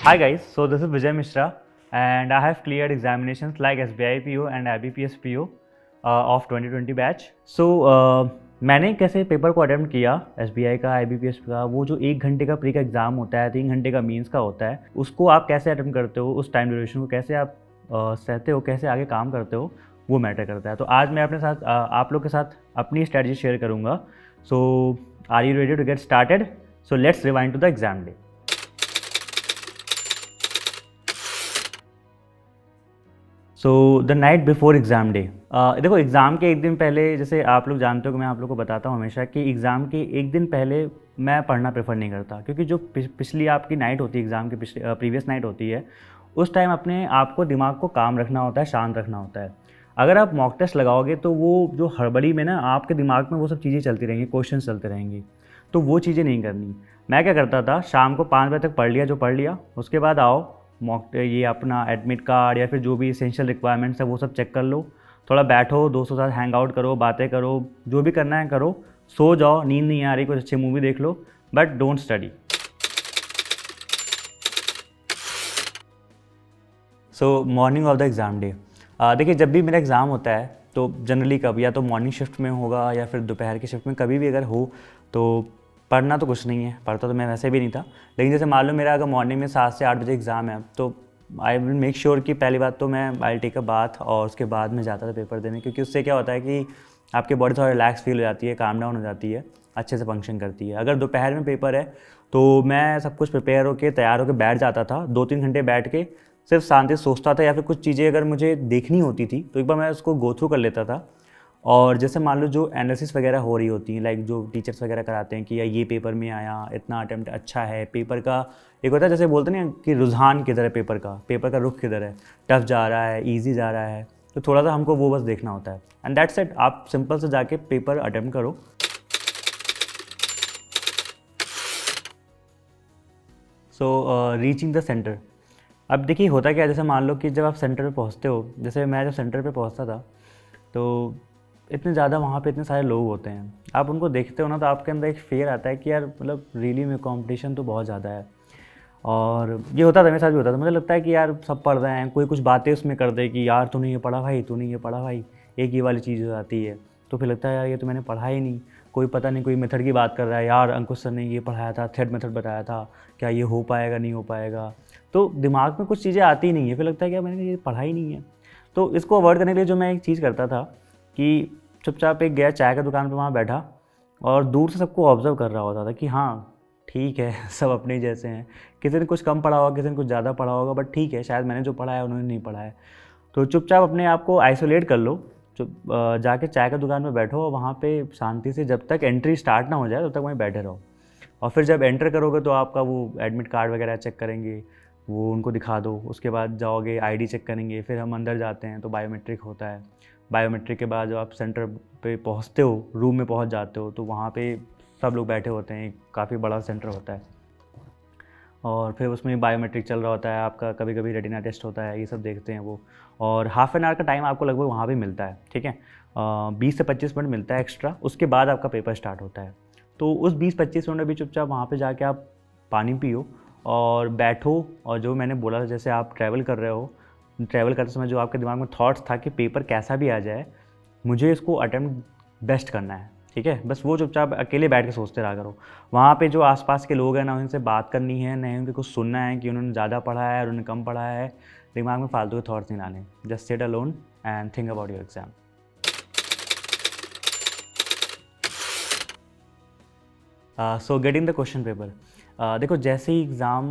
Hi guys, so this is Vijay Mishra and I have cleared examinations like SBI PO and IBPS PO of 2020 batch. So मैंने कैसे paper को attempt किया SBI का IBPS का, वो जो 1 घंटे का प्री का एग्ज़ाम होता है, 3 घंटे का मीन्स का होता है, उसको आप कैसे अटेम्प्ट करते हो, उस टाइम ड्यूरेशन को कैसे आप सहते हो, कैसे आगे काम करते हो, वो मैटर करता है. तो आज मैं अपने साथ आप लोग के साथ अपनी स्ट्रैटेजी शेयर करूँगा. So are you ready to get started? So let's rewind to the exam day. So the night before exam day. देखो एग्ज़ाम के एक दिन पहले, जैसे आप लोग जानते हो कि मैं आप लोग को बताता हूँ हमेशा कि एग्ज़ाम के एक दिन पहले मैं पढ़ना प्रेफर नहीं करता, क्योंकि जो पिछली आपकी नाइट होती है, एग्ज़ाम की प्रीवियस नाइट होती है, उस टाइम अपने आप को, दिमाग को काम रखना होता है, शांत रखना होता है. अगर आप मॉक टेस्ट लगाओगे तो वो जो हड़बड़ी में ना आपके दिमाग में वो सब चीज़ें चलती रहेंगी, क्वेश्चन चलते रहेंगी, तो वो चीज़ें नहीं करनी. मैं क्या करता था, शाम को 5 बजे तक पढ़ लिया जो पढ़ लिया, उसके बाद आओ मॉक ये अपना एडमिट कार्ड या फिर जो भी एसेंशियल रिक्वायरमेंट्स है वो सब चेक कर लो, थोड़ा बैठो, दोस्तों के साथ हैंग आउट करो, बातें करो, जो भी करना है करो, सो जाओ, नींद नहीं आ रही कुछ अच्छी मूवी देख लो, but don't study. So morning of the exam day. देखिए जब भी मेरा एग्ज़ाम होता है तो जनरली कब या तो मॉर्निंग शिफ्ट में होगा या फिर दोपहर की शिफ्ट में, कभी भी अगर हो तो पढ़ना तो कुछ नहीं है, पढ़ता तो मैं वैसे भी नहीं था. लेकिन जैसे मान लो मेरा अगर मॉर्निंग में 7 से 8 बजे एग्ज़ाम है तो आई विल मेक श्योर कि पहली बात तो मैं आई टेक अ बाथ और उसके बाद मैं जाता था पेपर देने, क्योंकि उससे क्या होता है कि आपकी बॉडी थोड़ा रिलैक्स फील हो जाती है, काम डाउन हो जाती है, अच्छे से फंक्शन करती है. अगर दोपहर में पेपर है तो मैं सब कुछ प्रिपेयर होकर तैयार होकर बैठ जाता था, 2-3 घंटे बैठ के सिर्फ शांति से सोचता था, या फिर कुछ चीज़ें अगर मुझे देखनी होती थी तो एक बार मैं उसको गो थ्रू कर लेता था. और जैसे मान लो जो एनालिसिस वगैरह हो रही होती हैं, लाइक जो टीचर्स वगैरह कराते हैं कि या ये पेपर में आया, इतना अटेम्प्ट अच्छा है, पेपर का एक होता है जैसे बोलते हैं ना कि रुझान किधर है, पेपर का रुख किधर है, टफ जा रहा है, ईजी जा रहा है, तो थोड़ा सा हमको वो बस देखना होता है. And that's it. आप सिंपल से जाके पेपर अटेम्प्ट करो. सो रीचिंग द सेंटर. अब देखिए होता क्या है, जैसे मान लो कि जब आप सेंटर पे पहुंचते हो, जैसे मैं जब सेंटर पे पहुंचता था तो इतने ज़्यादा वहाँ पे इतने सारे लोग होते हैं, आप उनको देखते हो ना तो आपके अंदर एक फेयर आता है कि यार मतलब रियली में कंपटीशन तो बहुत ज़्यादा है. और ये होता था, मेरे साथ भी होता था, मुझे लगता है कि यार सब पढ़ रहे हैं, कोई कुछ बातें उसमें कर दे कि यार तूने ये पढ़ा भाई, तूने ये पढ़ा भाई, एक ये वाली चीज़ हो जाती है, तो फिर लगता है यार ये तो मैंने पढ़ा ही नहीं. कोई पता नहीं कोई मेथड की बात कर रहा है, यार अंकुश सर ने ये पढ़ाया था, थ्रेड मेथड बताया था, क्या ये हो पाएगा नहीं हो पाएगा, तो दिमाग में कुछ चीज़ें आती नहीं है, फिर लगता है कि यार मैंने ये पढ़ा ही नहीं है. तो इसको अवॉइड करने के लिए जो मैं एक चीज़ करता था कि चुपचाप एक गया चाय का दुकान पे, वहाँ बैठा और दूर से सबको ऑब्ज़र्व कर रहा होता था कि हाँ ठीक है सब अपने जैसे हैं, किसी ने कुछ कम पढ़ा होगा, किसी ने कुछ ज़्यादा पढ़ा होगा, बट ठीक है शायद मैंने जो पढ़ा है उन्होंने नहीं पढ़ा है. तो चुपचाप अपने आप को आइसोलेट कर लो, जाके चाय का दुकान में बैठो और वहाँ पे शांति से जब तक एंट्री स्टार्ट ना हो जाए तब तक वहीं बैठे रहो. और फिर जब एंटर करोगे तो आपका वो एडमिट कार्ड वगैरह चेक करेंगे, वो उनको दिखा दो, उसके बाद जाओगे आईडी चेक करेंगे, फिर हम अंदर जाते हैं तो बायोमेट्रिक होता है. बायोमेट्रिक के बाद जब आप सेंटर पे पहुंचते हो, रूम में पहुंच जाते हो, तो वहाँ पे सब लोग बैठे होते हैं, काफ़ी बड़ा सेंटर होता है और फिर उसमें बायोमेट्रिक चल रहा होता है आपका, कभी कभी रेटिना टेस्ट होता है, ये सब देखते हैं वो. और हाफ़ एन आवर का टाइम आपको लगभग वहाँ भी मिलता है, ठीक है, 20 से 25 मिनट मिलता है एक्स्ट्रा, उसके बाद आपका पेपर स्टार्ट होता है. तो उस 20-25 मिनट में भी चुपचाप वहाँ पे जाके आप पानी पियो और बैठो. और जो मैंने बोला था, जैसे आप ट्रैवल कर रहे हो, ट्रैवल करते समय जो आपके दिमाग में थॉट्स था कि पेपर कैसा भी आ जाए मुझे इसको अटेम्प्ट बेस्ट करना है, ठीक है, बस वो चुपचाप अकेले बैठ के सोचते रहा करो. वहाँ पे जो आसपास के लोग हैं ना, उनसे बात करनी है, नहीं उनके कुछ सुनना है कि उन्होंने ज़्यादा पढ़ा है और उन्होंने कम पढ़ा है, दिमाग में फालतू के थॉट्स नहीं लाने. Just sit alone and think about your exam. So getting the question paper. देखो जैसे ही एग्ज़ाम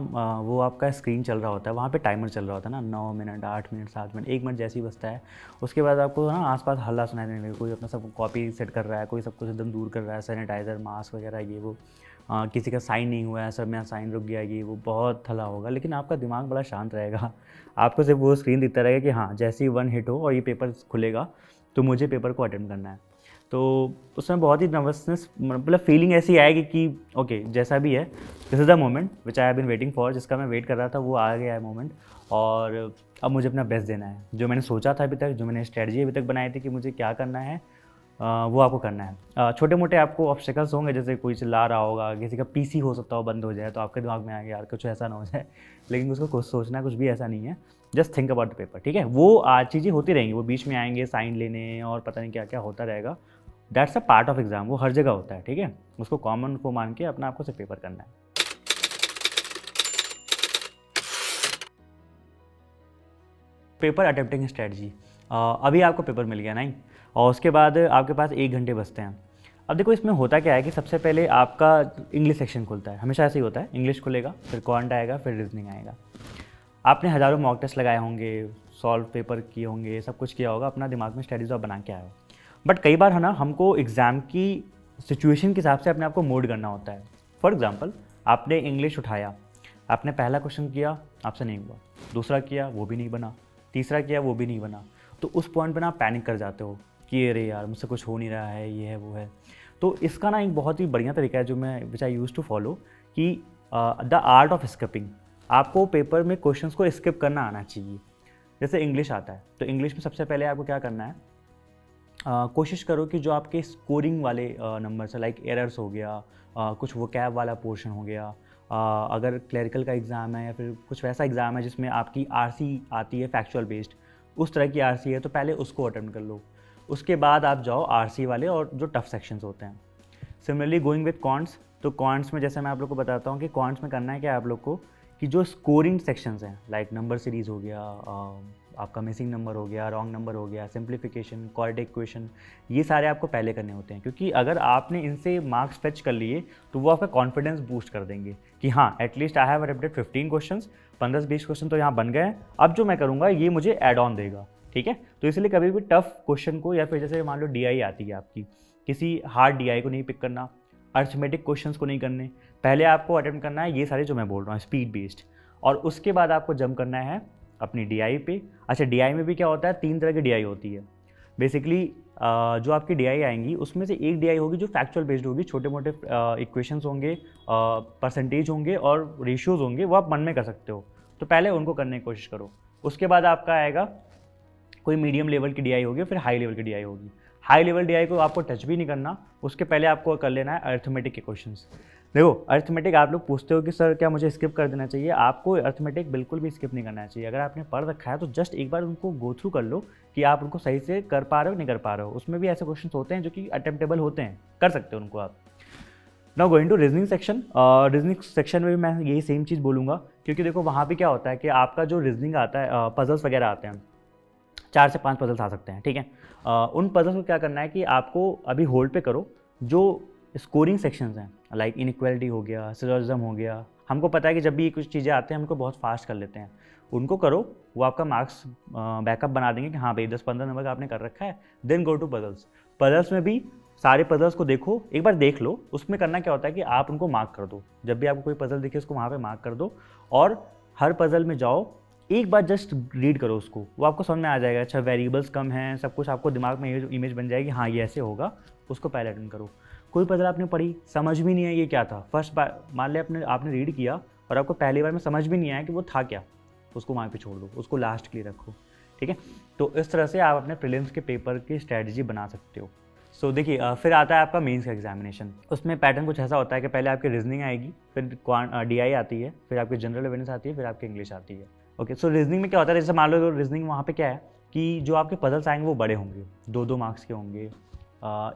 वो आपका स्क्रीन चल रहा होता है, वहाँ पे टाइमर चल रहा होता है ना, 9 मिनट, 8 मिनट, 7 मिनट, 1 मिनट जैसे ही बचता है, उसके बाद आपको ना आसपास हल्ला सुनाई देने लगेगा, कोई अपना सब कॉपी सेट कर रहा है, कोई सब कुछ एकदम दूर कर रहा है, सैनिटाइज़र, मास्क वगैरह ये वो, किसी का साइन नहीं हुआ है, सब में साइन रुक गया, ये वो बहुत हल्ला होगा, लेकिन आपका दिमाग बड़ा शांत रहेगा. आपको सिर्फ वो स्क्रीन दिखता रहेगा कि हाँ जैसे ही 1 हिट हो और ये पेपर खुलेगा तो मुझे पेपर को अटेम्प्ट करना है. तो उसमें बहुत ही नर्वसनेस, मतलब फीलिंग ऐसी आएगी कि ओके जैसा भी है, this is the moment which I have been waiting for, जिसका मैं वेट कर रहा था वो आ गया है मोमेंट. और अब मुझे अपना बेस्ट देना है, जो मैंने सोचा था अभी तक, जो मैंने स्ट्रेटजी अभी तक बनाई थी कि मुझे क्या करना है, वो आपको करना है। छोटे मोटे आपको ऑब्स्टेकल्स होंगे, जैसे कोई चिल्ला रहा होगा, किसी का पीसी हो सकता हो बंद हो जाए, तो आपके दिमाग में आएगा यार कुछ ऐसा ना हो जाए, लेकिन उसको कुछ सोचना है, कुछ भी ऐसा नहीं है। Just think about the paper, ठीक है। वो चीज़ें होती रहेंगी, वो बीच में आएंगे साइन लेने और पता नहीं क्या क्या होता रहेगा। That's a part of exam, वो हर जगह होता है, ठीक है। उसको कॉमन को मान के अपना आपको सिर्फ पेपर करना है। पेपर अटेम्प्टिंग स्ट्रेटजी, अभी आपको पेपर मिल गया नहीं, और उसके बाद आपके पास 1 घंटे बचते हैं। अब देखो इसमें होता क्या है कि सबसे पहले आपका इंग्लिश सेक्शन खुलता है, हमेशा ऐसे ही होता है, इंग्लिश खुलेगा, फिर क्वांट आएगा, फिर रीजनिंग आएगा। आपने हज़ारों मॉक टेस्ट लगाए होंगे, सॉल्व पेपर किए होंगे, सब कुछ किया होगा, अपना दिमाग में स्ट्रेटजी आप बना के आए हो। बट कई बार है ना, हमको एग्ज़ाम की सिचुएशन के हिसाब से अपने आप को मोड करना होता है। फॉर एग्जाम्पल, आपने इंग्लिश उठाया, आपने पहला क्वेश्चन किया, आपसे नहीं हुआ, दूसरा किया, वो भी नहीं बना, तीसरा किया, वो भी नहीं बना, तो उस पॉइंट पर ना आप पैनिक कर जाते हो कि अरे यार मुझसे कुछ हो नहीं रहा है, ये है वो है। तो इसका ना एक बहुत ही बढ़िया तरीका है जो मैं विच आई यूज़ टू फॉलो, कि द आर्ट ऑफ स्किपिंग। आपको पेपर में क्वेश्चंस को स्किप करना आना चाहिए। जैसे इंग्लिश आता है, तो इंग्लिश में सबसे पहले आपको क्या करना है, कोशिश करो कि जो आपके स्कोरिंग वाले नंबर्स है, लाइक एरर्स हो गया, कुछ वोकैब वाला पोर्शन हो गया, अगर क्लरिकल का एग्ज़ाम है या फिर कुछ वैसा एग्ज़ाम है जिसमें आपकी आरसी आती है फैक्चुअल बेस्ड, उस तरह की आरसी है, तो पहले उसको अटेम्प्ट कर लो। उसके बाद आप जाओ आरसी वाले और जो टफ सेक्शंस होते हैं। सिमिलरली गोइंग विद क्वांट्स, तो क्वांट्स में जैसे मैं आप लोग को बताता हूँ कि क्वांट्स में करना है क्या आप लोग को, कि जो स्कोरिंग सेक्शंस हैं, लाइक नंबर सीरीज़ हो गया, आपका मिसिंग नंबर हो गया, रॉन्ग नंबर हो गया, सिंप्लीफिकेशन, क्वाड्रेटिक इक्वेशन, ये सारे आपको पहले करने होते हैं, क्योंकि अगर आपने इनसे मार्क्स फेच कर लिए तो वो आपका कॉन्फिडेंस बूस्ट कर देंगे कि हाँ at least I have attempted 15 questions, 15-20 question तो यहाँ बन गए हैं, अब जो मैं करूँगा ये मुझे ऐड ऑन देगा, ठीक है। तो इसलिए कभी भी टफ क्वेश्चन को, या फिर जैसे मान लो डीआई आती है आपकी, किसी हार्ड डीआई को नहीं पिक करना, अर्थमेटिक क्वेश्चंस को नहीं करने, पहले आपको अटेम्प्ट करना है ये सारे जो मैं बोल रहा हूँ स्पीड बेस्ड, और उसके बाद आपको जंप करना है अपनी डीआई पे। अच्छा, डीआई में भी क्या होता है, 3 तरह की डीआई होती है बेसिकली। जो आपकी डीआई आएंगी उसमें से एक डीआई होगी जो फैक्चुअल बेस्ड होगी, छोटे मोटे इक्वेशंस होंगे, परसेंटेज होंगे और रेशियोज होंगे, वो आप मन में कर सकते हो, तो पहले उनको करने की कोशिश करो। उसके बाद आपका आएगा कोई मीडियम लेवल की डीआई होगी, फिर हाई लेवल की डीआई होगी। हाई लेवल डीआई को आपको टच भी नहीं करना, उसके पहले आपको कर लेना है अर्थमेटिक के क्वेश्चंस। देखो अर्थमेटिक आप लोग पूछते हो कि सर क्या मुझे स्किप कर देना चाहिए, आपको अर्थमेटिक बिल्कुल भी स्किप नहीं करना चाहिए। अगर आपने पढ़ रखा है तो जस्ट एक बार उनको गो थ्रू कर लो कि आप उनको सही से कर पा रहे हो नहीं कर पा रहे हो। उसमें भी ऐसे क्वेश्चन होते हैं जो कि अटेम्प्टेबल होते हैं, कर सकते हो उनको आप। Now going to reasoning section, reasoning section में भी मैं यही सेम चीज़ बोलूँगा, क्योंकि देखो वहाँ भी क्या होता है कि आपका जो रीजनिंग आता है, पजल्स वगैरह आते हैं, 4 से 5 पजल्स आ सकते हैं, ठीक है। उन पजल्स को क्या करना है कि आपको अभी होल्ड पे करो, जो स्कोरिंग सेक्शंस हैं, लाइक इनइक्वालिटी हो गया, सिलोजिज्म हो गया, हमको पता है कि जब भी कुछ चीज़ें आते हैं हमको बहुत फास्ट कर लेते हैं, उनको करो, वो आपका मार्क्स बैकअप बना देंगे कि हाँ भाई 10-15 नंबर का आपने कर रखा है। Then go to puzzles. Puzzles में भी सारे पजल्स को देखो, एक बार देख लो, उसमें करना क्या होता है कि आप उनको मार्क कर दो, जब भी आपको कोई पजल दिखे उसको वहाँ पे मार्क कर दो, और हर पजल में जाओ, एक बार जस्ट रीड करो उसको, वो आपको समझ में आ जाएगा। अच्छा वेरिएबल्स कम हैं, सब कुछ आपको दिमाग में इमेज बन जाएगी, हाँ ये ऐसे होगा, उसको पहले अटेंड करो। कोई पजल आपने पढ़ी, समझ भी नहीं है ये क्या था, फर्स्ट बार मान लिया आपने रीड किया और आपको पहली बार में समझ भी नहीं आया कि वो था क्या, उसको वहाँ पे छोड़ दो, उसको लास्ट के लिए रखो, ठीक है। तो इस तरह से आप अपने प्रीलिम्स के पेपर की स्ट्रैटेजी बना सकते हो। सो देखिए फिर आता है आपका मेंस का एग्जामिनेशन। उसमें पैटर्न कुछ ऐसा होता है कि पहले आपकी रीजनिंग आएगी, फिर डीआई आती है, फिर आपकी जनरल अवेयरनेस आती है, फिर आपकी इंग्लिश आती है। ओके, सो रीजनिंग में क्या होता है, जैसे मान लो रीजनिंग वहाँ पे क्या है कि जो आपके पजल्स आएंगे वो बड़े होंगे, 2-2 मार्क्स के होंगे।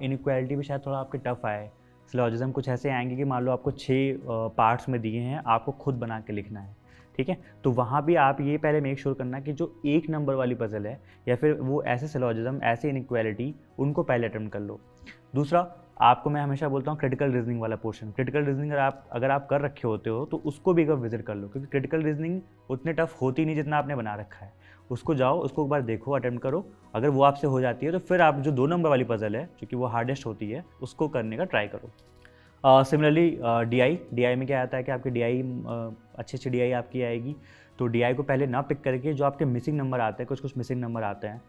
इनइक्वालिटी भी शायद थोड़ा आपके टफ आए। सिलोजिज्म कुछ ऐसे आएंगे कि मान लो आपको 6 पार्ट्स में दिए हैं, आपको खुद बना के लिखना है, ठीक है। तो वहाँ भी आप ये पहले मेक श्योर करना कि जो 1 नंबर वाली पजल है या फिर वो ऐसे सिलोजिज्म, ऐसे इनइक्वालिटी, उनको पहले अटेम्प्ट कर लो। दूसरा, आपको मैं हमेशा बोलता हूँ क्रिटिकल रीजनिंग वाला पोर्शन, क्रिटिकल रीजनिंग अगर आप कर रखे होते हो तो उसको भी एक बार विजिट कर लो, क्योंकि क्रिटिकल रीजनिंग उतने टफ होती नहीं जितना आपने बना रखा है। उसको जाओ, उसको एक बार देखो, अटेम्प्ट करो, अगर वो आपसे हो जाती है तो फिर आप जो 2 नंबर वाली पजल है, क्योंकि वो हार्डेस्ट होती है, उसको करने का ट्राई करो। सिमिलरली डीआई में क्या आता है कि आपकी डीआई अच्छी डीआई आपकी आएगी, तो डीआई को पहले ना पिक करके जो आपके मिसिंग नंबर आते हैं, कुछ मिसिंग नंबर आते हैं,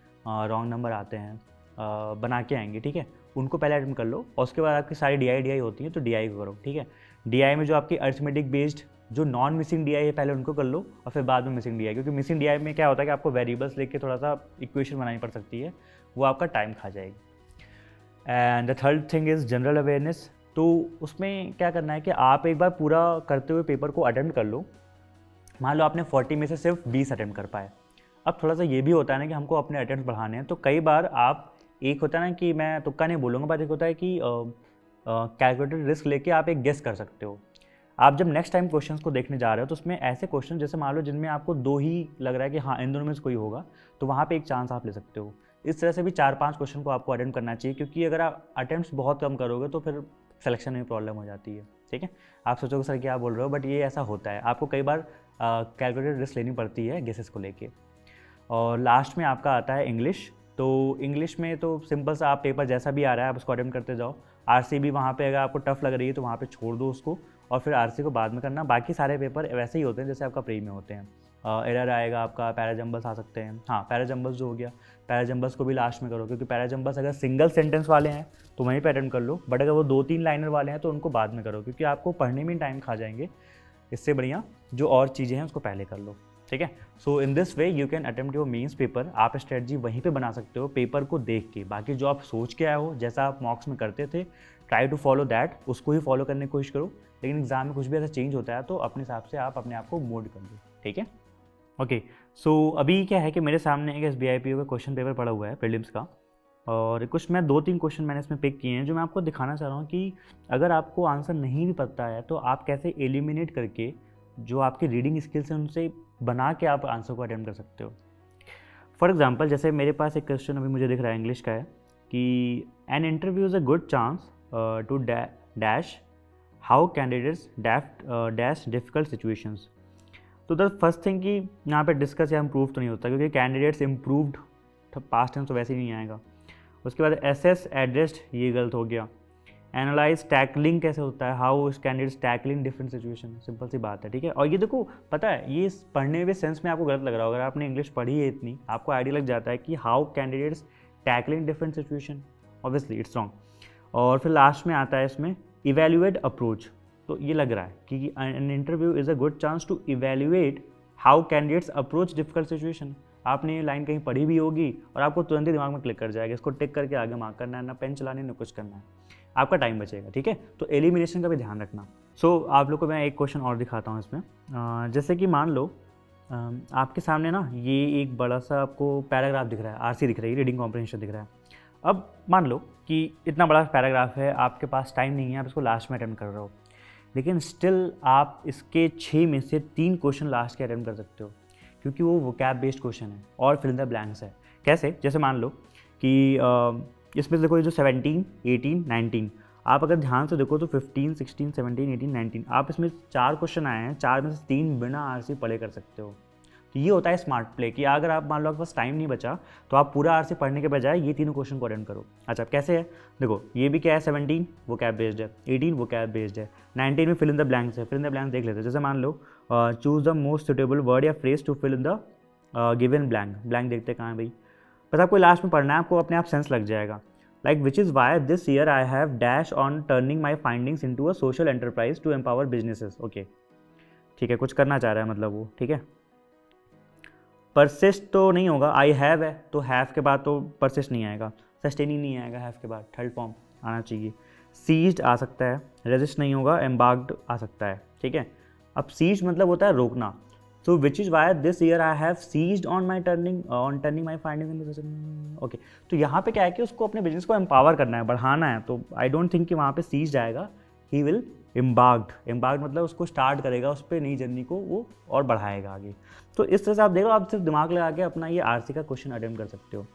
रॉन्ग नंबर आते हैं, बना के आएंगे, ठीक है, उनको पहले अटेम्प्ट कर लो, और उसके बाद आपकी सारी डीआई होती है तो डीआई को करो, ठीक है। डीआई में जो आपकी अर्थमेटिक बेस्ड जो नॉन मिसिंग डीआई है पहले उनको कर लो, और फिर बाद में मिसिंग डीआई, क्योंकि मिसिंग डीआई में क्या होता है कि आपको वेरिएबल्स लेके थोड़ा सा इक्वेशन बनानी पड़ सकती है, वो आपका टाइम खा जाएगी। And the third thing is general awareness. तो उसमें क्या करना है कि आप एक बार पूरा करते हुए पेपर को अटेम्प्ट कर लो। मान लो आपने 40 में से सिर्फ 20 अटेम्प्ट कर पाए। अब थोड़ा सा ये भी होता है ना कि हमको अपने अटेम्प्ट बढ़ाने हैं, तो कई बार आप, एक होता है ना कि मैं तुक्का नहीं बोलूँगा, बट एक होता है कि कैलकुलेटेड रिस्क लेके आप एक गेस कर सकते हो। आप जब नेक्स्ट टाइम क्वेश्चंस को देखने जा रहे हो तो उसमें ऐसे क्वेश्चन जैसे मान लो जिनमें आपको 2 ही लग रहा है कि हाँ इन दोनों में से कोई होगा, तो वहाँ पे एक चांस आप ले सकते हो। इस तरह से भी 4-5 क्वेश्चन को आपको अटेम्प्ट करना चाहिए, क्योंकि अगर आप अटेम्प्ट्स बहुत कम करोगे तो फिर सिलेक्शन में प्रॉब्लम हो जाती है। ठीक है, आप सोचोगे सर क्या बोल रहे हो, बट ये ऐसा होता है, आपको कई बार कैलकुलेटेड रिस्क लेनी पड़ती है गेसेस को लेके। और लास्ट में आपका आता है इंग्लिश। तो इंग्लिश में तो सिंपल सा आप पेपर जैसा भी आ रहा है आप उसको अटेम्प्ट करते जाओ। आरसी भी वहाँ पे अगर आपको टफ लग रही है तो वहाँ पे छोड़ दो उसको, और फिर आरसी को बाद में करना। बाकी सारे पेपर वैसे ही होते हैं जैसे आपका प्री में होते हैं। एरर आएगा आपका, पैराजम्बल्स आ सकते हैं। हाँ, पैराजम्बल्स जो हो गया, पैराजम्बल्स को भी लास्ट में करो, क्योंकि पैराजम्बल्स अगर सिंगल सेंटेंस वाले हैं तो वहीं पे अटेम्प्ट कर लो, बट अगर वो 2-3 लाइनर वाले हैं तो उनको बाद में करो, क्योंकि आपको पढ़ने में टाइम खा जाएंगे। इससे बढ़िया जो और चीज़ें हैं उसको पहले कर लो। ठीक है, so in this way you can attempt your mains paper. आप स्ट्रेटजी वहीं पे बना सकते हो पेपर को देख के। बाकी जो आप सोच के आए हो, जैसा आप मॉक्स में करते थे, ट्राई टू फॉलो दैट, उसको ही फॉलो करने की कोशिश करो। लेकिन एग्जाम में कुछ भी ऐसा चेंज होता है तो अपने हिसाब से आप अपने आप को मोड कर लो। ठीक है, ओके। सो अभी क्या है कि मेरे सामने एक SBIPO का क्वेश्चन पेपर पड़ा हुआ है प्रीलिम्स का, और कुछ मैं 2-3 क्वेश्चन मैंने इसमें पिक किए हैं जो मैं आपको दिखाना चाह रहा हूँ कि अगर आपको आंसर नहीं भी पता है तो आप कैसे एलिमिनेट करके जो आपकी रीडिंग स्किल्स हैं उनसे बना के आप आंसर को अटेम्प्ट कर सकते हो। फॉर एग्जांपल जैसे मेरे पास एक क्वेश्चन अभी मुझे दिख रहा है इंग्लिश का है कि an interview is a good chance to dash how candidates dash difficult situations. तो द फर्स्ट थिंग कि यहाँ पे डिस्कस या इम्प्रूव तो नहीं होता, क्योंकि कैंडिडेट्स इम्प्रूव्ड पास्ट टेंस तो वैसे ही नहीं आएगा। उसके बाद एसेस एड्रेस्ड, ये गलत हो गया। एनालाइज टैकलिंग कैसे होता है, how is candidates tackling different situation, simple सी बात है। ठीक है, और ये देखो पता है ये पढ़ने में सेंस में आपको गलत लग रहा होगा, अगर आपने इंग्लिश पढ़ी है इतनी आपको आइडिया लग जाता है कि how candidates tackling different situation, obviously it's wrong. और फिर लास्ट में आता है इसमें इवेल्युएट अप्रोच। तो ये लग रहा है कि an interview is a good chance to evaluate how candidates approach difficult situation. आपने ये लाइन कहीं पढ़ी भी होगी और आपको तुरंत ही दिमाग में क्लिक कर जाएगा, इसको टिक करके आगे मार्क करना है, ना पेन चलाने ना कुछ करना है, आपका टाइम बचेगा। ठीक है, तो एलिमिनेशन का भी ध्यान रखना। सो आप लोग को मैं एक क्वेश्चन और दिखाता हूँ इसमें। जैसे कि मान लो आपके सामने ना ये एक बड़ा सा आपको पैराग्राफ दिख रहा है, आरसी दिख रही है, रीडिंग कॉम्प्रिहेंशन दिख रहा है। अब मान लो कि इतना बड़ा पैराग्राफ है, आपके पास टाइम नहीं है, आप इसको लास्ट में अटेम्प्ट कर रहे हो, लेकिन स्टिल आप इसके 6 में से 3 क्वेश्चन लास्ट के अटेम्प्ट कर सकते हो, क्योंकि वो वोकैब बेस्ड क्वेश्चन है और फिल इन द ब्लैंक्स है। कैसे, जैसे मान लो कि इसमें देखो ये जो 17, 18, 19, आप अगर ध्यान से देखो तो 15, 16, 17, 18, 19, आप इसमें 4 क्वेश्चन आए हैं, 4 में से 3 बिना आरसी पढ़े कर सकते हो। तो ये होता है स्मार्ट प्ले कि अगर आप मान लो आपके पास टाइम नहीं बचा तो आप पूरा आरसी पढ़ने के बजाय ये तीनों क्वेश्चन को अटेम्प्ट करो। अच्छा, अब कैसे है देखो, ये भी क्या है, 17 वो कैब बेस्ड है, 18 वो कैब बेस्ड है, 19 में फिल इन द ब्लैंक्स है। फिल इन द ब्लैंक्स देख लेते हैं, जैसे मान लो choose the most suitable word या phrase to fill in the given blank. Blank देखते कहाँ है भाई, बस आपको लास्ट में पढ़ना है, आपको अपने आप सेंस लग जाएगा। Like which is why this year I have dash on turning my findings into a social enterprise to empower businesses. Okay, ठीक है, कुछ करना चाह रहा है मतलब वो। ठीक है, परसिस्ट तो नहीं होगा, आई हैव है तो हैव के बाद तो परसिस्ट नहीं आएगा, सस्टेनिंग नहीं आएगा, हैव के बाद थर्ड फॉर्म आना चाहिए। सीज्ड आ सकता है, रेजिस्ट नहीं होगा, एम्बार्क्ड आ सकता है। ठीक है, अब सीज्ड मतलब होता है रोकना। So which is why this year I have seized on turning my finding. Okay, तो यहाँ पे क्या है कि उसको अपने बिजनेस को एम्पावर करना है, बढ़ाना है, तो आई डोंट थिंक कि वहाँ पे सीज्ड आएगा, ही विल एम्बार्क्ड मतलब उसको स्टार्ट करेगा, उस पर नई जर्नी को वो और बढ़ाएगा आगे। तो इस तरह से आप देखो, आप सिर्फ दिमाग लगा के अपना ये आरसी का क्वेश्चन अटेम्प्ट कर सकते हो।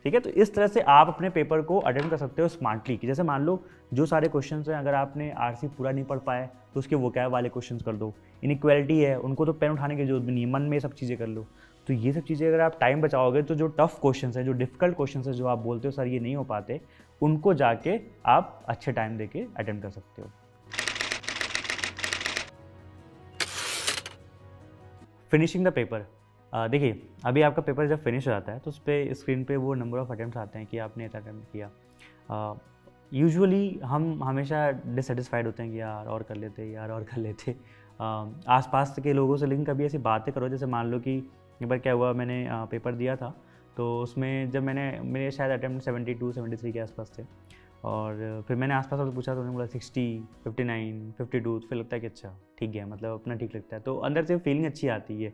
ठीक है, तो इस तरह से आप अपने पेपर को अटेम्प्ट कर सकते हो स्मार्टली। कि जैसे मान लो जो सारे क्वेश्चंस हैं, अगर आपने आरसी पूरा नहीं पढ़ पाए तो उसके वोकैब वाले क्वेश्चंस कर दो। इनइक्वालिटी है, उनको तो पेन उठाने की जरूरत भी नहीं है, मन में ये सब चीज़ें कर लो। तो ये सब चीज़ें अगर आप टाइम बचाओगे तो जो टफ क्वेश्चंस हैं, जो डिफिकल्ट क्वेश्चंस हैं, जो आप बोलते हो सर ये नहीं हो पाते, उनको जाके आप अच्छे टाइम दे के अटेम्प्ट कर सकते हो। Finishing the paper. देखिए अभी आपका पेपर जब फिनिश हो जाता है तो उस पर स्क्रीन पे वो नंबर ऑफ अटेम्प्ट्स आते हैं कि आपने इतना अटेम्प्ट किया। यूजुअली हम हमेशा डिससेटिस्फाइड होते हैं कि यार और कर लेते। आसपास के लोगों से लेकिन कभी ऐसी बातें करो, जैसे मान लो कि एक बार क्या हुआ, मैंने पेपर दिया था तो उसमें जब मेरे शायद अटेम्प्ट 72, 73 के आसपास थे, और फिर मैंने आसपास वालों से पूछा तो उन्होंने बोला 60, 59, 52। तो फिर लगता है कि अच्छा ठीक है, मतलब अपना ठीक लगता है, तो अंदर से फीलिंग अच्छी आती है।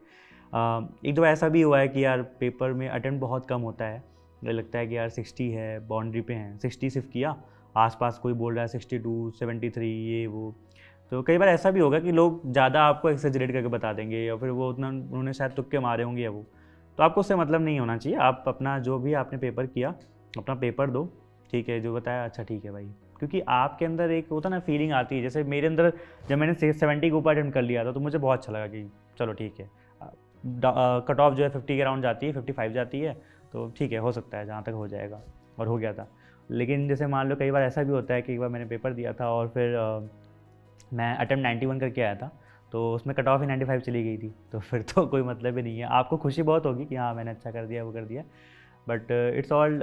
एक दो ऐसा भी हुआ है कि यार पेपर में अटेम्प्ट बहुत कम होता है, मुझे लगता है कि यार 60 है, बाउंड्री पे हैं, 60 सिर्फ किया, आसपास कोई बोल रहा है 62, 73, ये वो। तो कई बार ऐसा भी होगा कि लोग ज़्यादा आपको एक्सेजरेट करके बता देंगे, या फिर वो उतना उन्होंने शायद तुक्के मारे होंगे या वो, तो आपको उससे मतलब नहीं होना चाहिए। आप अपना जो भी आपने पेपर किया, अपना पेपर दो, ठीक है, जो बताया अच्छा ठीक है भाई, क्योंकि आपके अंदर एक होता ना फीलिंग आती है। जैसे मेरे अंदर जब मैंने 70 के ऊपर अटेम्प्ट कर लिया था तो मुझे बहुत अच्छा लगा कि चलो ठीक है, कट ऑफ जो है 50 के राउंड जाती है, 55 जाती है, तो ठीक है, हो सकता है जहाँ तक हो जाएगा, और हो गया था। लेकिन जैसे मान लो कई बार ऐसा भी होता है कि एक बार मैंने पेपर दिया था और फिर मैं अटेम्प्ट 91 करके आया था, तो उसमें कट ऑफ ही 95 चली गई थी, तो फिर तो कोई मतलब ही नहीं है। आपको खुशी बहुत होगी कि हाँ मैंने अच्छा कर दिया, वो कर दिया, बट इट्स ऑल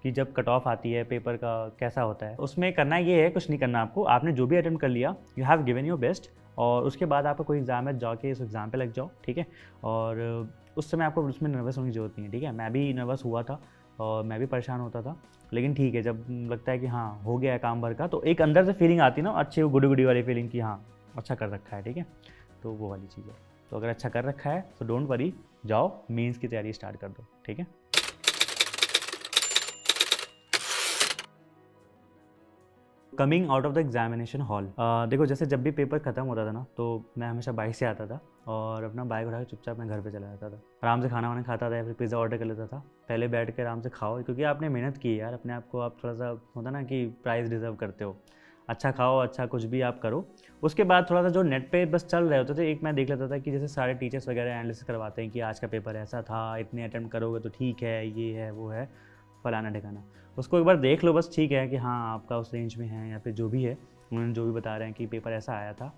कि जब कट ऑफ आती है पेपर का कैसा होता है, उसमें करना ये है, कुछ नहीं करना आपको, आपने जो भी अटेम्प्ट कर लिया, you have given your best, और उसके बाद आपका कोई एग्ज़ाम है, जाके उस एग्ज़ाम पे लग जाओ, ठीक है। और उस समय आपको उसमें नर्वस होने की ज़रूरत नहीं है, ठीक है। मैं भी नर्वस हुआ था और मैं भी परेशान होता था, लेकिन ठीक है, जब लगता है कि हाँ हो गया है काम भर का, तो एक अंदर से फीलिंग आती है ना, अच्छी गुडी गुडी वाली फीलिंग कि हाँ अच्छा कर रखा है, ठीक है, तो वो वाली चीज़ है। तो अगर अच्छा कर रखा है तो डोंट वरी, जाओ मेंस की तैयारी स्टार्ट कर दो, ठीक है। Coming out of the examination hall, देखो जैसे जब भी पेपर खत्म होता था ना, तो मैं हमेशा बाइक से आता था और अपना बाइक उठा के चुपचाप मैं घर पे चला जाता था, आराम से खाना वाना खाता था या फिर पिज़्ज़ा ऑर्डर कर लेता था। पहले बैठ के आराम से खाओ, क्योंकि आपने मेहनत की है यार, अपने आप को आप थोड़ा सा होता ना कि प्राइज़ डिज़र्व करते हो, अच्छा खाओ, अच्छा कुछ भी आप करो। उसके बाद थोड़ा सा जो नेट पे बस चल रहे होते थे, एक मैं देख लेता था कि जैसे सारे टीचर्स वगैरह एनालिसिस करवाते हैं कि आज का पेपर ऐसा था, इतने अटैम्प्ट करोगे तो ठीक है, ये है वो है, फलाना ठिकाना, उसको एक बार देख लो बस, ठीक है कि हाँ आपका उस रेंज में है, या फिर जो भी है उन्होंने जो भी बता रहे हैं कि पेपर ऐसा आया था।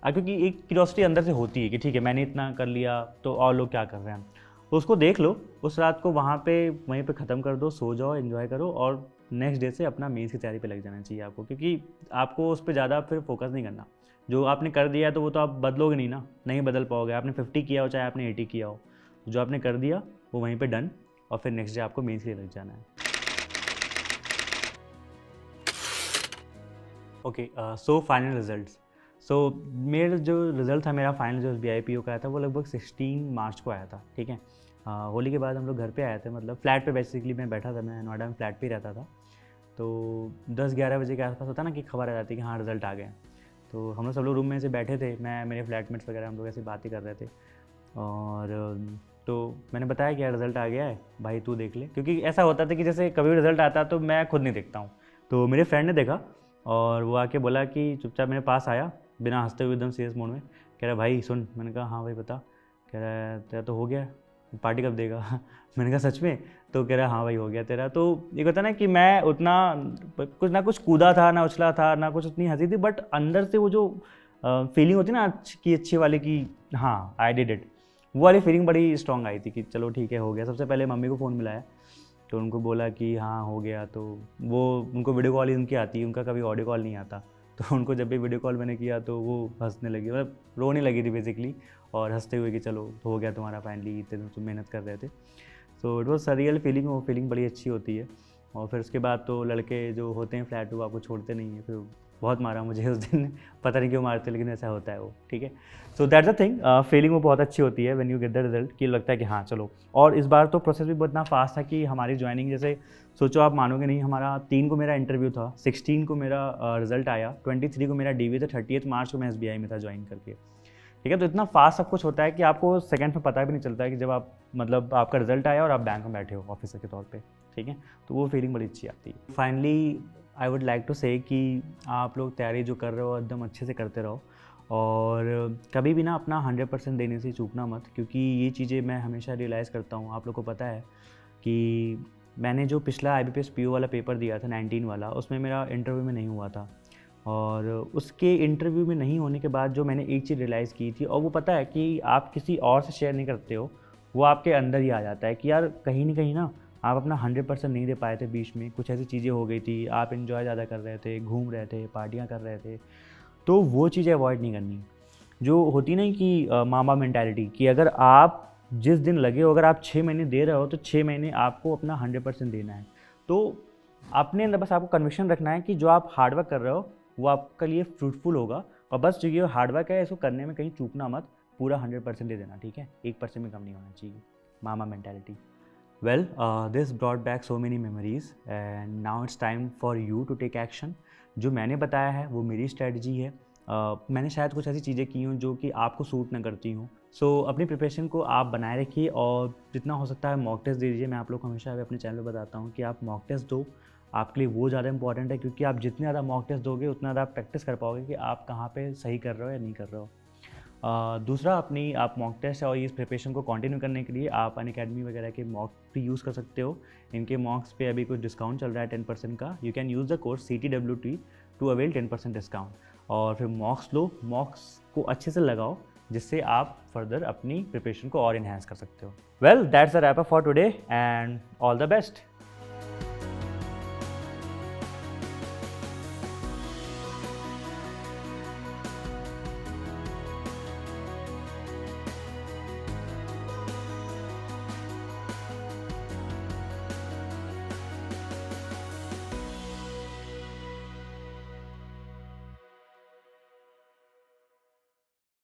क्योंकि एक क्यूरियोसिटी अंदर से होती है कि ठीक है मैंने इतना कर लिया तो और लोग क्या कर रहे हैं, तो उसको देख लो, उस रात को वहाँ पे वहीं पे ख़त्म कर दो, सो जाओ, एंजॉय करो, और नेक्स्ट डे से अपना मेंस की तैयारी पे लग जाना चाहिए आपको, क्योंकि आपको उस पर ज़्यादा फिर फोकस नहीं करना। जो आपने कर दिया है तो वो तो आप बदलोगे नहीं ना, नहीं बदल पाओगे। आपने 50 किया हो चाहे आपने 80 किया हो, जो आपने कर दिया वो वहीं पे डन, और फिर नेक्स्ट डे आपको मेंस के लिए लग जाना है। Okay, so final results. So मेरा जो रिज़ल्ट था, मेरा फाइनल जो BIPO का आया था, वो लगभग 16 मार्च को आया था, ठीक है। होली के बाद हम लोग घर पे आए थे, मतलब फ्लैट पे बेसिकली मैं बैठा था, मैं नोएडा में फ्लैट पे ही रहता था। तो 10-11 बजे के आसपास होता ना कि खबर आ जाती है कि हाँ रिज़ल्ट आ गए हैं। तो हम लोग सब लोग रूम में से बैठे थे, मैं मेरे फ्लैटमेट्स वगैरह हम लोग ऐसे बातें कर रहे थे, और तो मैंने बताया कि यार रिज़ल्ट आ गया है भाई, तू देख ले, क्योंकि ऐसा होता था कि जैसे कभी भी रिज़ल्ट आता तो मैं खुद नहीं देखता हूँ। तो मेरे फ्रेंड ने देखा और वो आके बोला कि चुपचाप मेरे पास आया, बिना हंसते हुए एकदम सीरियस मोड में, कह रहा भाई सुन। मैंने कहा हाँ भाई बता। कह रहा है तेरा तो हो गया, पार्टी कब देगा? मैंने कहा सच में? तो कह रहा हाँ भाई हो गया तेरा। तो ये होता ना कि मैं उतना कुछ ना कुछ कूदा था, ना उछला था, ना कुछ उतनी हंसी थी, बट अंदर से वो जो फीलिंग होती ना अच्छी वाली कि हाँ आई डिड इट, वो वाली फीलिंग बड़ी स्ट्रांग आई थी कि चलो ठीक है हो गया। सबसे पहले मम्मी को फ़ोन मिलाया, तो उनको बोला कि हाँ हो गया। तो वो उनको वीडियो कॉल ही उनकी आती है, उनका कभी ऑडियो कॉल नहीं आता। तो उनको जब भी वीडियो कॉल मैंने किया तो वो हंसने लगी, मतलब रोने लगी थी बेसिकली, और हंसते हुए कि चलो हो गया तुम्हारा फाइनली, इतने दिन तुम मेहनत कर रहे थे। So it was surreal feeling, वो फीलिंग बड़ी अच्छी होती है। और फिर उसके बाद तो लड़के जो होते हैं फ्लैट, वो आपको छोड़ते नहीं है। फिर बहुत मारा मुझे उस दिन, पता नहीं क्यों मारते, लेकिन ऐसा होता है वो, ठीक है। So that's the thing, feeling वो बहुत अच्छी होती है when you get the result, कि लगता है कि हाँ चलो। और इस बार तो प्रोसेस भी इतना फास्ट था कि हमारी ज्वाइनिंग, जैसे सोचो आप मानोगे नहीं, हमारा 3 को मेरा इंटरव्यू था, 16 को मेरा रिजल्ट आया, 23 को मेरा DV था, 30 मार्च को मैं SBI में था ज्वाइन करके, ठीक है। तो इतना फास्ट सब कुछ होता है कि आपको सेकंड में पता भी नहीं चलता है कि जब आप मतलब आपका रिजल्ट आया और आप बैंक में बैठे हो ऑफिसर के तौर पे, ठीक है। तो वो फीलिंग बड़ी अच्छी आती है। Finally I would like to say कि आप लोग तैयारी जो कर रहे हो एकदम अच्छे से करते रहो, और कभी भी ना अपना 100% देने से चूकना मत, क्योंकि ये चीज़ें मैं हमेशा रियलाइज़ करता हूँ। आप लोग को पता है कि मैंने जो पिछला IBPS PO वाला पेपर दिया था 19 वाला, उसमें मेरा इंटरव्यू में नहीं हुआ था, और उसके इंटरव्यू में नहीं होने के बाद जो मैंने एक चीज़ रियलाइज़ की थी, और वो पता है कि आप किसी और से शेयर नहीं करते हो, वो आपके अंदर ही आ जाता है कि यार कहीं ना आप अपना 100% नहीं दे पाए थे। बीच में कुछ ऐसी चीज़ें हो गई थी, आप इन्जॉय ज़्यादा कर रहे थे, घूम रहे थे, पार्टियाँ कर रहे थे, तो वो चीज़ें अवॉइड नहीं करनी। जो होती नहीं कि मामा मेंटालिटी, कि अगर आप जिस दिन लगे हो, अगर आप 6 महीने दे रहे हो तो 6 महीने आपको अपना 100% देना है। तो अपने अंदर बस आपको कन्विक्शन रखना है कि जो आप हार्डवर्क कर रहे हो वो आपके लिए फ्रूटफुल होगा, और बस जो ये हार्डवर्क है इसको करने में कहीं चूकना मत, पूरा 100% दे देना, ठीक है, 1% में कम नहीं होना चाहिए। मामा mentality. Well, this brought back so many memories and now it's time for you to take action। जो मैंने बताया है वो मेरी स्ट्रेटजी है। मैंने शायद कुछ ऐसी चीज़ें की हूँ जो कि आपको सूट ना करती हूँ। सो अपनी प्रिपरेशन को आप बनाए रखिए और जितना हो सकता है मॉक टेस्ट दे दीजिए। मैं आप लोग को हमेशा अपने चैनल पर बताता हूँ कि आप मॉक टेस्ट दो, आपके लिए वो ज़्यादा इंपॉर्टेंट है, क्योंकि आप जितने ज़्यादा मॉक टेस्ट दोगे उतना ज़्यादा प्रैक्टिस कर पाओगे कि आप कहाँ पे सही कर रहे हो या नहीं कर रहे हो। दूसरा, अपनी आप मॉक टेस्ट और इस प्रिपरेशन को कंटिन्यू करने के लिए आप अनअकैडमी वगैरह के मॉक भी यूज़ कर सकते हो। इनके मॉक्स पे अभी कुछ डिस्काउंट चल रहा है 10% का। You can use the code CTWT to avail 10% discount, और फिर मॉक्स लो, मॉक्स को अच्छे से लगाओ जिससे आप फर्दर अपनी प्रिपरेशन को और इन्हांस कर सकते हो। Well, that's the wrap up for today and all the best.